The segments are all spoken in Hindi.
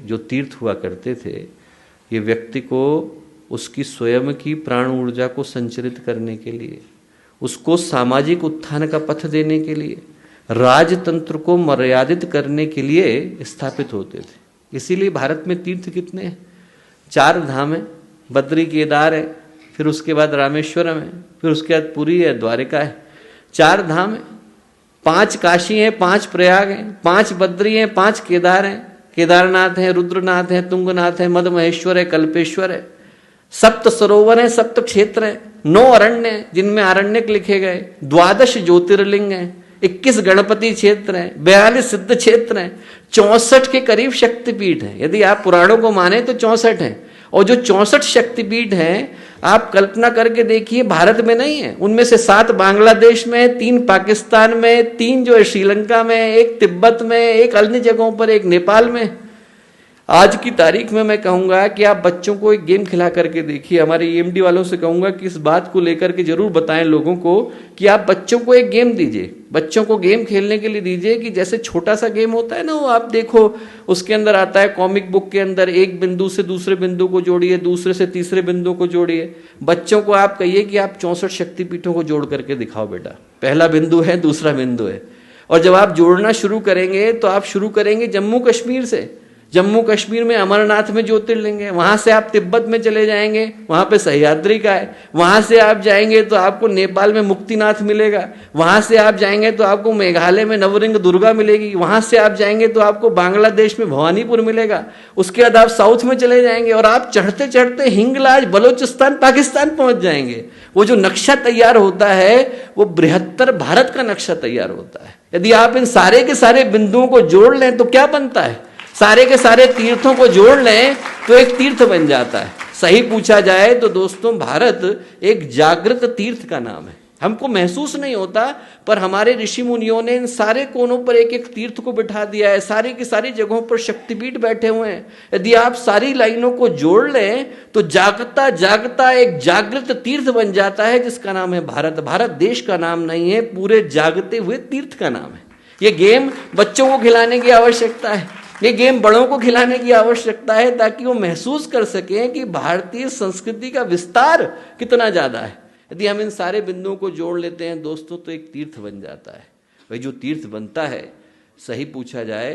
जो तीर्थ हुआ करते थे, ये व्यक्ति को उसकी स्वयं की प्राण ऊर्जा को संचरित करने के लिए, उसको सामाजिक उत्थान का पथ देने के लिए, राजतंत्र को मर्यादित करने के लिए स्थापित होते थे। इसीलिए भारत में तीर्थ कितने हैं? 4 धाम है, बद्री केदार है, फिर उसके बाद रामेश्वरम है, फिर उसके बाद पुरी है, द्वारिका है। 4 धाम है, 5 काशी हैं, 5 प्रयाग हैं, 5 बद्री हैं, 5 केदार हैं, केदारनाथ है, रुद्रनाथ है, तुंगनाथ है, मद महेश्वर है, कल्पेश्वर है, 7 सरोवर है, 7 क्षेत्र है, 9 अरण्य है जिनमें आरण्यक लिखे गए, 12 ज्योतिर्लिंग है, 21 गणपति क्षेत्र है, 42 सिद्ध क्षेत्र है, 64 के करीब शक्तिपीठ है। यदि आप पुराणों को माने तो 64 है। और जो 64 शक्तिपीठ हैं, आप कल्पना करके देखिए, भारत में नहीं है। उनमें से 7 बांग्लादेश में, 3 पाकिस्तान में, 3 जो है श्रीलंका में, 1 तिब्बत में, 1 अन्य जगहों पर, 1 नेपाल में। आज की तारीख में मैं कहूंगा कि आप बच्चों को एक गेम खिला करके देखिए। हमारे ईएमडी वालों से कहूंगा कि इस बात को लेकर के जरूर बताएं लोगों को कि आप बच्चों को एक गेम दीजिए, बच्चों को गेम खेलने के लिए दीजिए कि जैसे छोटा सा गेम होता है ना, वो आप देखो उसके अंदर आता है कॉमिक बुक के अंदर, एक बिंदु से दूसरे बिंदु को जोड़िए, दूसरे से तीसरे बिंदु को जोड़िए। बच्चों को आप कहिए कि आप 64 शक्तिपीठों को जोड़ करके दिखाओ बेटा, पहला बिंदु है, दूसरा बिंदु है। और जब आप जोड़ना शुरू करेंगे तो आप शुरू करेंगे जम्मू कश्मीर से। जम्मू कश्मीर में अमरनाथ में ज्योतिर्लिंग है, वहां से आप तिब्बत में चले जाएंगे, वहां पे सह्याद्री का है, वहां से आप जाएंगे तो आपको नेपाल में मुक्तिनाथ मिलेगा, वहां से आप जाएंगे तो आपको मेघालय में नवरिंग दुर्गा मिलेगी, वहां से आप जाएंगे तो आपको बांग्लादेश में भवानीपुर मिलेगा। उसके बाद आप साउथ में चले जाएंगे और आप चढ़ते चढ़ते हिंगलाज, बलोचिस्तान, पाकिस्तान पहुंच जाएंगे। वो जो नक्शा तैयार होता है वो बृहत्तर भारत का नक्शा तैयार होता है। यदि आप इन सारे के सारे बिंदुओं को जोड़ लें तो क्या बनता है? सारे के सारे तीर्थों को जोड़ लें तो एक तीर्थ बन जाता है। सही पूछा जाए तो दोस्तों, भारत एक जागृत तीर्थ का नाम है। हमको महसूस नहीं होता, पर हमारे ऋषि मुनियों ने इन सारे कोनों पर एक एक तीर्थ को बिठा दिया है। सारी की सारी जगहों पर शक्तिपीठ बैठे हुए हैं। यदि आप सारी लाइनों को जोड़ लें तो जागता जागता एक जागृत तीर्थ बन जाता है, जिसका नाम है भारत। भारत देश का नाम नहीं है, पूरे जागते हुए तीर्थ का नाम है। ये गेम बच्चों को खिलाने की आवश्यकता है, ये गेम बड़ों को खिलाने की आवश्यकता है, ताकि वो महसूस कर सकें कि भारतीय संस्कृति का विस्तार कितना ज्यादा है। यदि हम इन सारे बिंदुओं को जोड़ लेते हैं दोस्तों तो एक तीर्थ बन जाता है। वही जो तीर्थ बनता है, सही पूछा जाए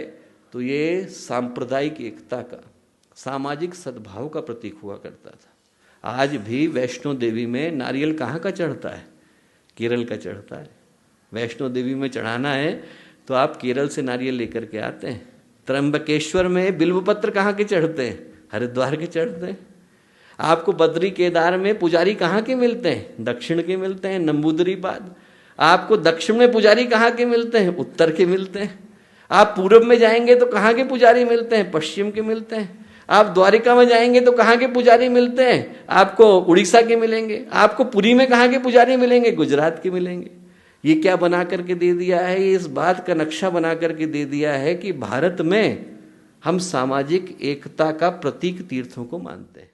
तो ये सांप्रदायिक एकता का, सामाजिक सद्भाव का प्रतीक हुआ करता था। आज भी वैष्णो देवी में नारियल कहाँ का चढ़ता है? केरल का चढ़ता है। वैष्णो देवी में चढ़ाना है तो आप केरल से नारियल लेकर के आते हैं। त्र्यंबकेश्वर में बिल्वपत्र कहाँ के चढ़ते हैं? हरिद्वार के चढ़ते हैं। आपको बद्री केदार में पुजारी कहाँ के मिलते हैं? दक्षिण के मिलते हैं, नंबूदरी पाद। आपको दक्षिण में पुजारी कहाँ के मिलते हैं? उत्तर के मिलते हैं। आप पूर्व में जाएंगे तो कहाँ के पुजारी मिलते हैं? पश्चिम के मिलते हैं। आप द्वारिका में जाएंगे तो कहाँ के पुजारी मिलते हैं? आपको उड़ीसा के मिलेंगे। आपको पुरी में कहाँ के पुजारी मिलेंगे? गुजरात के मिलेंगे। ये क्या बना करके दे दिया है? ये इस बात का नक्शा बना करके दे दिया है कि भारत में हम सामाजिक एकता का प्रतीक तीर्थों को मानते हैं।